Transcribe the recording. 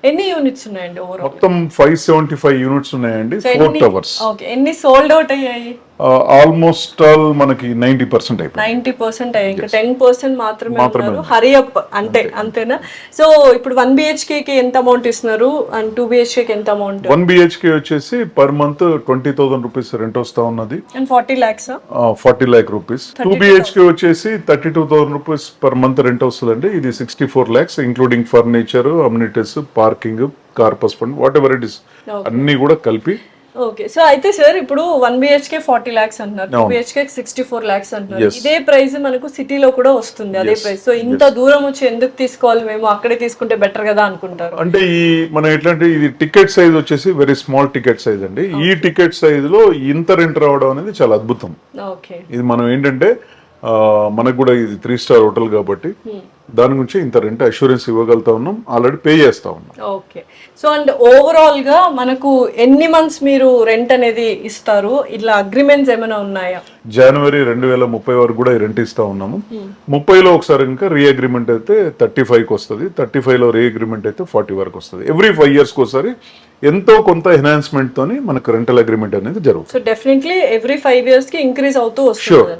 ఎన్ని యూనిట్స్ ఉన్నాయండి ఓవరాల్? మొత్తం 575 యూనిట్స్ ఉన్నాయండి, 4 టవర్స్. ఓకే, ఎన్ని సోల్డ్ అవుట్ అయ్యాయి? ఆల్మోస్ట్ ఆల్ మనకి 90% అయిపోయింది. 90% అయ్యాయి, ఇంకా 10% మాత్రమే ఉన్నారు. హరి అప్ అంటే అంతేనా? సో ఇప్పుడు 1 BHK కి ఎంత అమౌంట్ ఇస్తున్నారు అండ్ 2 BHK కి ఎంత అమౌంట్? 1 BHK వచ్చేసి పర్ మంత్ 20,000 రూపీస్ రెంట్ వస్తా ఉన్నది. And 40 lakhs 40 lakh rupees. 2 BHK వచ్చేసి 32,000 రూపీస్ పర్ మంత్ రెంట్ వస్తుందండి. ఇది 64 lakhs including furniture, amenities, parking, corpus fund, what ever it is అన్ని కూడా కలిపి. ఓకే, సో అయితే సార్ ఇప్పుడు 1 BHK 40 lakhs అంటున్నారు, 2 BHK 64 lakhs అంటున్నారు. ఇదే ప్రైస్ మనకు సిటీలో కూడా వస్తుంది, అదే ప్రైస్. సో ఇంత దూరం వచ్చి ఎందుకు తీసుకోవాలి, మేము అక్కడే తీసుకుంటే బెటర్ కదా అనుకుంటారు. అంటే ఈ మనం ఎట్లాంటి ఇది టికెట్ సైజ్ వచ్చేసి వెరీ స్మాల్ టికెట్ సైజ్ అండి. ఈ టికెట్ సైజ్ లో ఇంత రెంట్ రావడం అనేది చాలా అద్భుతం. ఓకే, ఇది మనం ఏంటంటే మనకు కూడా ఇది 3 star హోటల్ కాబట్టి దాని గురించి ఇంత రెంట్ అష్యూరెన్స్ ఇవ్వగలుగుతా ఉన్నాం, ఆల్రెడీ పే చేస్తా ఉన్నాం. ఓకే, సో అండ్ ఓవరాల్ గా మనకు ఎన్ని మంత్స్ మీరు రెంట్ అనేది ఇస్తారు? ఇట్లా అగ్రిమెంట్స్ ఏమైనా ఉన్నాయా? జనవరి 2030 వరకు కూడా రెంట్ ఇస్తా ఉన్నాము. 30లో ఒకసారి ఇంకా రీ అగ్రిమెంట్ అయితే 35కి వస్తుంది, 35లో రీ అగ్రిమెంట్ అయితే 40 వరకు వస్తుంది. ఎవ్రీ 5 years ఒకసారి ఎంతో కొంత ఎన్హాన్స్మెంట్ తోని మనకు రెంటల్ అగ్రిమెంట్ అనేది జరుగుతుంది. సో డెఫినెట్లీ ఎవ్రీ 5 years కి ఇంక్రీజ్ అవుతూ వస్తుంది.